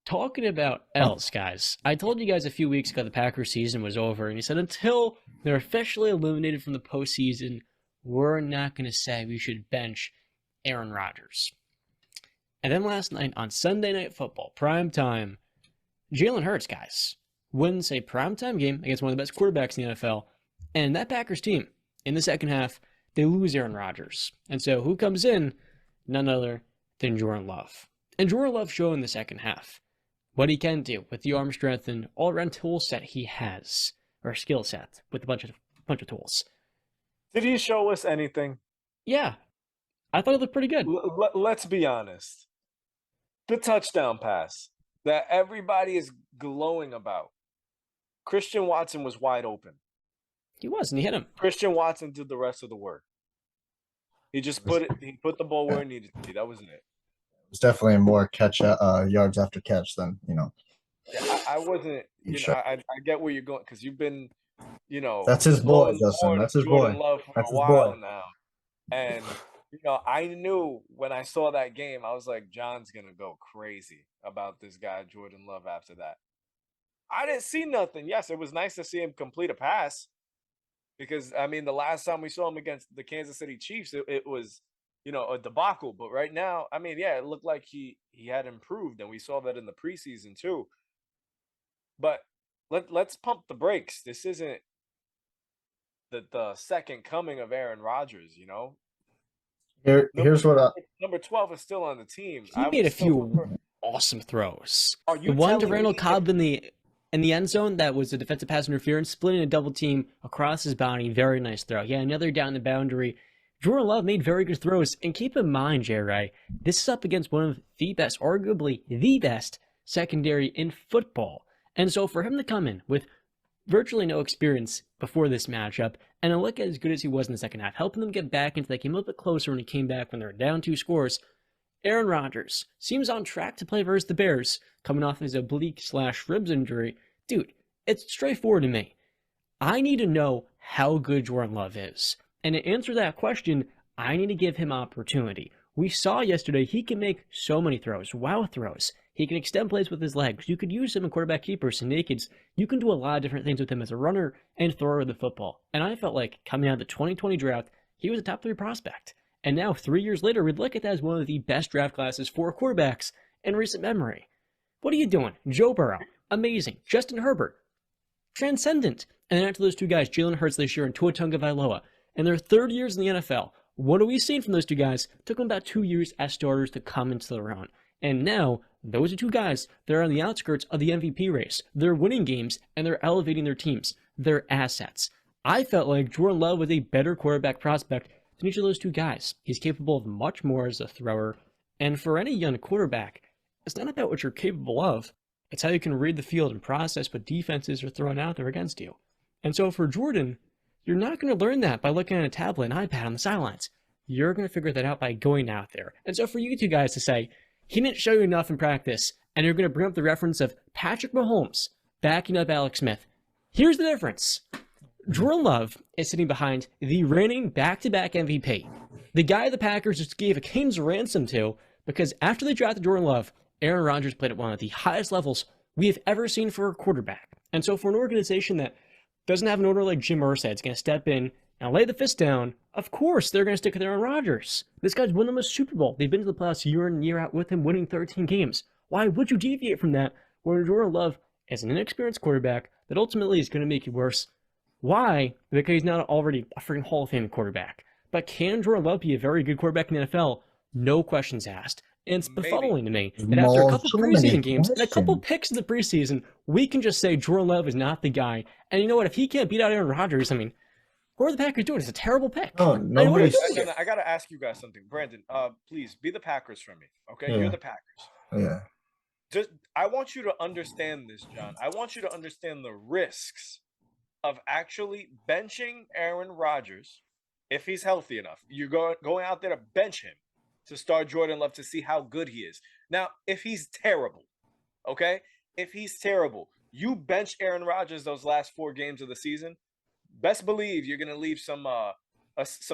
Talking about else, guys, I told you guys a few weeks ago the Packers season was over, and you said until they're officially eliminated from the postseason, we're not going to say we should bench Aaron Rodgers. And then last night on Sunday Night Football, prime time, Jalen Hurts, guys, wins a primetime game against one of the best quarterbacks in the NFL, and that Packers team, in the second half, they lose Aaron Rodgers. And so who comes in? None other than Jordan Love. And Jordan Love showed in the second half what he can do with the arm strength and all-around tool set he has, or skill set, with a bunch of tools. Did he show us anything? Yeah, I thought it looked pretty good. Let's be honest. The touchdown pass that everybody is glowing about. Christian Watson was wide open. He was, and he hit him. Christian Watson did the rest of the work. He just put the ball where it needed to be. That was it. It's definitely more yards after catch than. Yeah, I wasn't. I get where you're going because you've been, That's his boy, Justin. That's his boy. Love for That's a his while boy. now, and I knew when I saw that game, I was like, John's gonna go crazy about this guy, Jordan Love. After that, I didn't see nothing. Yes, it was nice to see him complete a pass because the last time we saw him against the Kansas City Chiefs, it was. A debacle. But right now, it looked like he had improved, and we saw that in the preseason too. But let's pump the brakes. This isn't the second coming of Aaron Rodgers, Here's what number 12 is still on the team. He made a few awesome throws. The one to Randall Cobb in the end zone that was a defensive pass interference, splitting a double team across his body. Very nice throw. Yeah, another down the boundary. Jordan Love made very good throws, and keep in mind, J-Ray, this is up against one of the best, arguably the best, secondary in football. And so for him to come in with virtually no experience before this matchup, and to look as good as he was in the second half, helping them get back into that game a little bit closer when he came back when they were down 2 scores, Aaron Rodgers seems on track to play versus the Bears, coming off his oblique/ribs injury. Dude, it's straightforward to me. I need to know how good Jordan Love is. And to answer that question, I need to give him opportunity. We saw yesterday he can make so many throws, wow throws. He can extend plays with his legs. You could use him in quarterback keepers and nakeds. You can do a lot of different things with him as a runner and thrower of the football. And I felt like coming out of the 2020 draft, he was a top 3 prospect. And now, 3 years later, we'd look at that as one of the best draft classes for quarterbacks in recent memory. What are you doing? Joe Burrow, amazing. Justin Herbert, transcendent. And then after those two guys, Jalen Hurts this year and Tua Tagovailoa, in their 3rd years in the NFL, what have we seen from those two guys? It took them about 2 years as starters to come into their own. And now, those are two guys that are on the outskirts of the MVP race. They're winning games, and they're elevating their teams, their assets. I felt like Jordan Love was a better quarterback prospect than each of those two guys. He's capable of much more as a thrower. And for any young quarterback, it's not about what you're capable of. It's how you can read the field and process what defenses are throwing out there against you. And so for Jordan, you're not going to learn that by looking at a tablet and iPad on the sidelines. You're going to figure that out by going out there. And so for you two guys to say, he didn't show you enough in practice, and you're going to bring up the reference of Patrick Mahomes backing up Alex Smith. Here's the difference. Jordan Love is sitting behind the reigning back-to-back MVP. The guy the Packers just gave a king's ransom to, because after they drafted Jordan Love, Aaron Rodgers played at one of the highest levels we have ever seen for a quarterback. And so for an organization that doesn't have an owner like Jim Irsay, it's going to step in and lay the fist down, of course they're going to stick with Aaron Rodgers. This guy's won them a Super Bowl. They've been to the playoffs year in and year out with him, winning 13 games. Why would you deviate from that when Jordan Love is an inexperienced quarterback that ultimately is going to make you worse? Why? Because he's not already a freaking Hall of Fame quarterback. But can Jordan Love be a very good quarterback in the NFL? No questions asked. And it's befuddling to me that after a couple preseason games and a couple picks in the preseason, we can just say Jordan Love is not the guy. And you know what? If he can't beat out Aaron Rodgers, what are the Packers doing? It's a terrible pick. Oh, no. I got to ask you guys something. Brandon, please be the Packers for me. Okay? Yeah. You're the Packers. Yeah. I want you to understand this, John. I want you to understand the risks of actually benching Aaron Rodgers if he's healthy enough. You're going out there to bench him to start Jordan Love to see how good he is. Now, if he's terrible, okay? If he's terrible, you bench Aaron Rodgers those last 4 games of the season, best believe you're going to leave some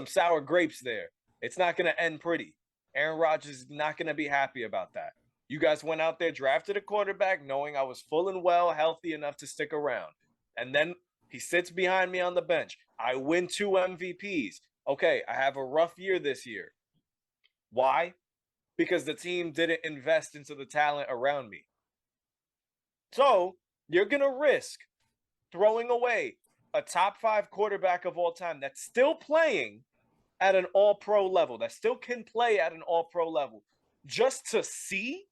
sour grapes there. It's not going to end pretty. Aaron Rodgers is not going to be happy about that. You guys went out there, drafted a quarterback, knowing I was full and well, healthy enough to stick around. And then he sits behind me on the bench. I win 2 MVPs. Okay, I have a rough year this year. Why? Because the team didn't invest into the talent around me. So you're going to risk throwing away a top 5 quarterback of all time that's still playing at an all-pro level, that still can play at an all-pro level, just to see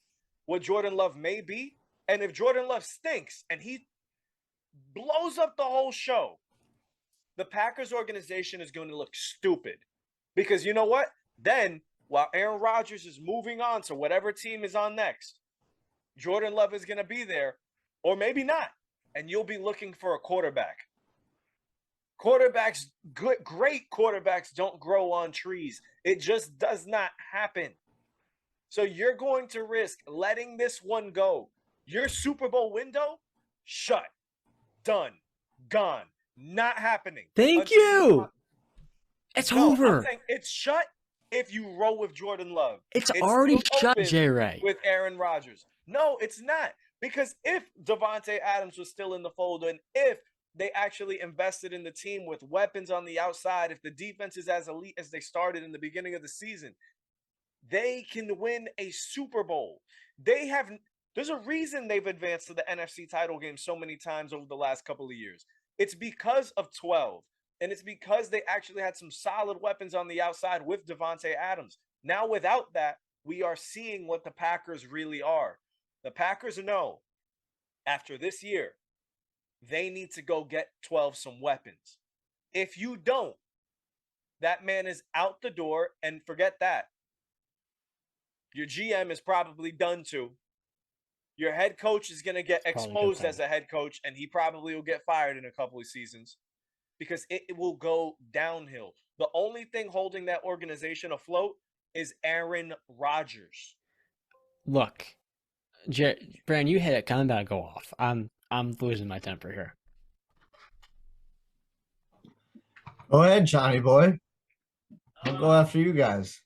what Jordan Love may be. And if Jordan Love stinks and he blows up the whole show, the Packers organization is going to look stupid. Because you know what? Then, while Aaron Rodgers is moving on to whatever team is on next, Jordan Love is going to be there, or maybe not, and you'll be looking for a quarterback. Quarterbacks, great quarterbacks don't grow on trees. It just does not happen. So you're going to risk letting this one go. Your Super Bowl window, shut, done, gone, not happening. Thank you. It's over. I'm saying it's shut if you roll with Jordan Love. It's already shut, J-Ray. With Aaron Rodgers. No, it's not. Because if Davante Adams was still in the fold, and if they actually invested in the team with weapons on the outside, if the defense is as elite as they started in the beginning of the season, they can win a Super Bowl. There's a reason they've advanced to the NFC title game so many times over the last couple of years. It's because of 12. And it's because they actually had some solid weapons on the outside with Davante Adams. Now, without that, we are seeing what the Packers really are. The Packers know after this year, they need to go get 12 some weapons. If you don't, that man is out the door, and forget that. Your GM is probably done too. Your head coach is going to get exposed as a head coach, and he probably will get fired in a couple of seasons because it will go downhill. The only thing holding that organization afloat is Aaron Rodgers. Look, Brand, you hit it. I'm about to go off. I'm losing my temper here. Go ahead, Johnny boy. I'll go after you guys.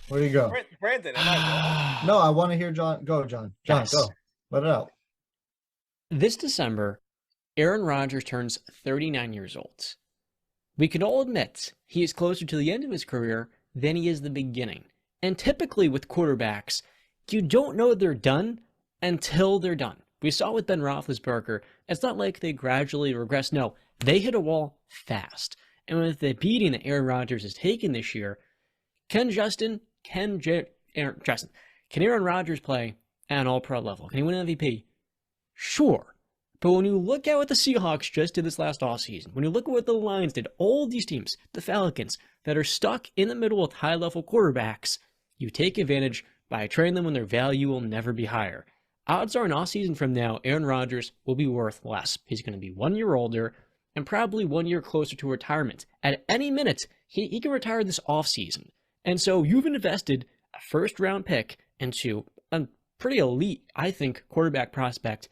Where do you go? Brandon, am I wrong? No, I want to hear John. Go, John. John, Yes. go. Let it out. This December, Aaron Rodgers turns 39 years old. We can all admit he is closer to the end of his career than he is the beginning. And typically with quarterbacks, you don't know they're done until they're done. We saw with Ben Roethlisberger, it's not like they gradually regress. No, they hit a wall fast. And with the beating that Aaron Rodgers has taken this year, can Aaron Rodgers play at an all-pro level? Can he win MVP? Sure. But when you look at what the Seahawks just did this last offseason, when you look at what the Lions did, all these teams, the Falcons, that are stuck in the middle with high-level quarterbacks, you take advantage by trading them when their value will never be higher. Odds are an offseason from now, Aaron Rodgers will be worth less. He's going to be 1 year older and probably 1 year closer to retirement. At any minute, he can retire this offseason. And so you've invested a first-round pick into a pretty elite, I think, quarterback prospect.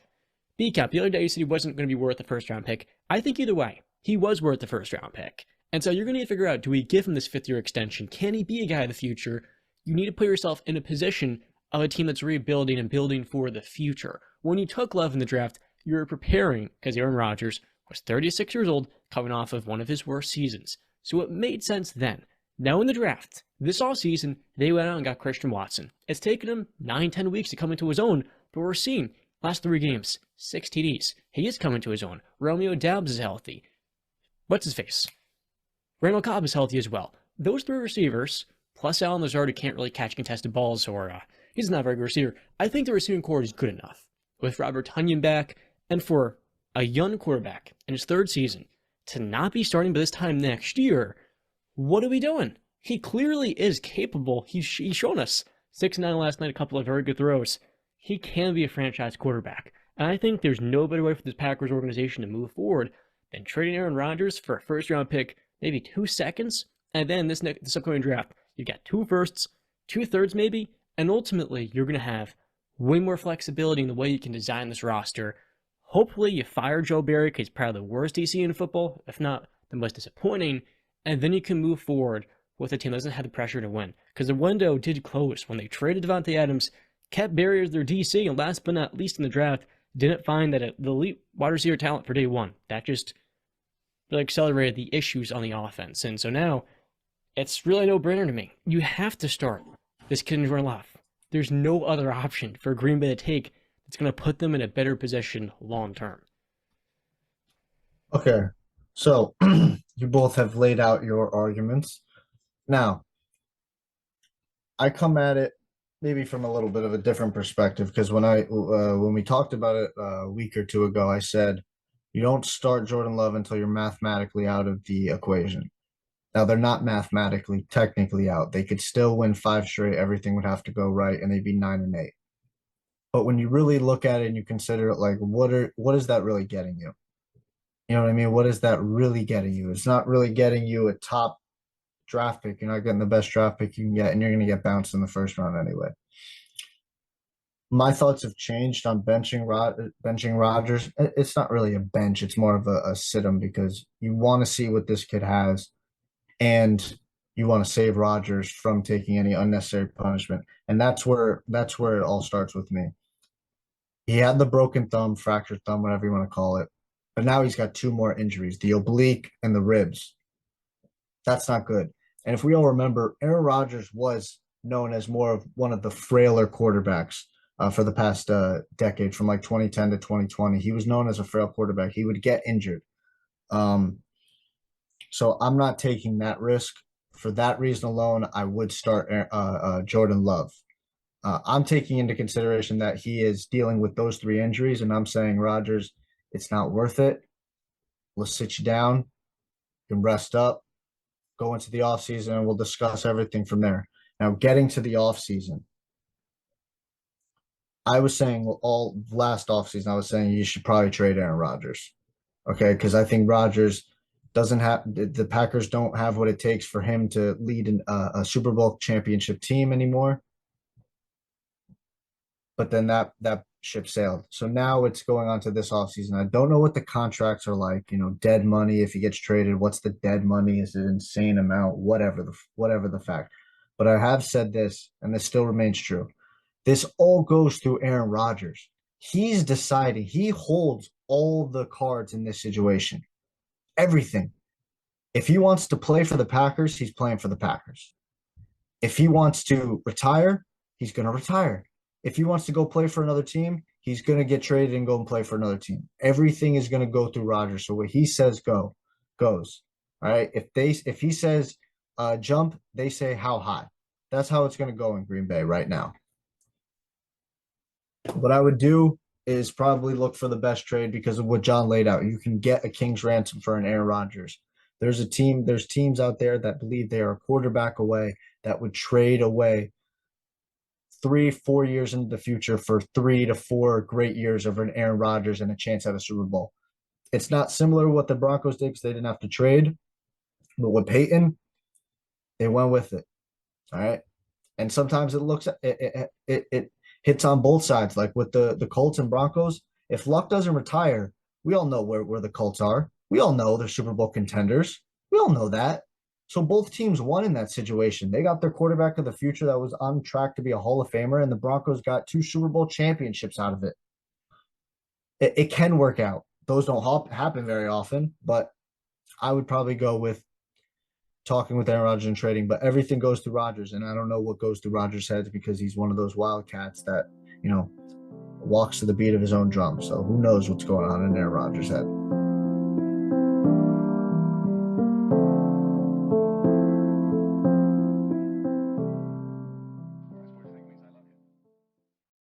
B-Cap, the other day you said he wasn't going to be worth the first-round pick. I think either way, he was worth the first-round pick. And so you're going to need to figure out, do we give him this fifth-year extension? Can he be a guy of the future? You need to put yourself in a position of a team that's rebuilding and building for the future. When you took Love in the draft, you were preparing, because Aaron Rodgers was 36 years old, coming off of one of his worst seasons. So it made sense then. Now in the draft, this offseason, they went out and got Christian Watson. It's taken him 9-10 weeks to come into his own, but we're seeing last 3 games, 6 TDs. He is coming to his own. Romeo Doubs is healthy. What's his face? Randall Cobb is healthy as well. Those 3 receivers, plus Allen Lazard, who can't really catch contested balls, or he's not a very good receiver. I think the receiving core is good enough. With Robert Tonyan back, and for a young quarterback in his 3rd season to not be starting by this time next year, what are we doing? He clearly is capable. He's shown us 6-9 last night, a couple of very good throws. He can be a franchise quarterback. And I think there's no better way for this Packers organization to move forward than trading Aaron Rodgers for a first-round pick, maybe 2 seconds, and then this upcoming draft, you got 2 firsts, 2 thirds maybe, and ultimately you're going to have way more flexibility in the way you can design this roster. Hopefully you fire Joe Barry, because he's probably the worst DC in football, if not the most disappointing, and then you can move forward with a team that doesn't have the pressure to win. Because the window did close when they traded Devontae Adams, kept Barry as their DC, and last but not least in the draft, didn't find that the elite wide receiver talent for day one. That just really accelerated the issues on the offense. And so now, it's really no brainer to me. You have to start this kid in Jordan Love. There's no other option for Green Bay to take that's going to put them in a better position long term. Okay, so you both have laid out your arguments. Now, I come at it maybe from a little bit of a different perspective because when we talked about it a week or two ago, I said you don't start Jordan Love until you're mathematically out of the equation. Now they're not mathematically, technically out. They could still win 5 straight. Everything would have to go right, and they'd be 9-8. But when you really look at it and you consider it, like what is that really getting you? You know what I mean? What is that really getting you? It's not really getting you a top draft pick. You're not getting the best draft pick you can get, and you're going to get bounced in the first round anyway. My thoughts have changed on benching Rodgers. It's not really a bench. It's more of a sit him because you want to see what this kid has, and you want to save Rodgers from taking any unnecessary punishment. And that's where it all starts with me. He had the broken thumb, fractured thumb, whatever you want to call it. But now he's got 2 more injuries, the oblique and the ribs. That's not good. And if we all remember, Aaron Rodgers was known as more of one of the frailer quarterbacks for the past decade, from like 2010 to 2020. He was known as a frail quarterback. He would get injured. So I'm not taking that risk. For that reason alone, I would start Jordan Love. I'm taking into consideration that he is dealing with those 3 injuries, and I'm saying, Rodgers, it's not worth it. Let's sit you down. You can rest up, go into the offseason, and we'll discuss everything from there. Now, getting to the offseason, I was saying all last offseason, I was saying you should probably trade Aaron Rodgers. Okay, because I think Rodgers doesn't have the Packers don't have what it takes for him to lead a Super Bowl championship team anymore. But then that ship sailed. So now it's going on to this offseason. I don't know what the contracts are like, dead money if he gets traded. What's the dead money? Is it an insane amount? Whatever the fact. But I have said this, and this still remains true. This all goes through Aaron Rodgers. He's deciding. He holds all the cards in this situation. Everything. If he wants to play for the Packers, he's playing for the Packers. If he wants to retire, he's going to retire. If he wants to go play for another team, he's going to get traded and go and play for another team. Everything is going to go through Rodgers. So what he says goes. All right. If he says jump, they say how high. That's how it's going to go in Green Bay right now. What I would do is probably look for the best trade because of what John laid out. You can get a king's ransom for an Aaron Rodgers. There's teams out there that believe they are a quarterback away that would trade away 3-4 years into the future for 3 to 4 great years of an Aaron Rodgers and a chance at a Super Bowl. It's not similar to what the Broncos did because they didn't have to trade, but with Peyton, they went with it. All right, and sometimes it hits on both sides, like with the Colts and Broncos. If Luck doesn't retire, we all know where the Colts are. We all know they're Super Bowl contenders. We all know that. So both teams won in that situation. They got their quarterback of the future that was on track to be a Hall of Famer, and the Broncos got 2 Super Bowl championships out of it. It can work out. Those don't happen very often, but I would probably go with talking with Aaron Rodgers and trading, but everything goes through Rodgers, and I don't know what goes through Rodgers' head because he's one of those wildcats that, walks to the beat of his own drum. So who knows what's going on in Aaron Rodgers' head.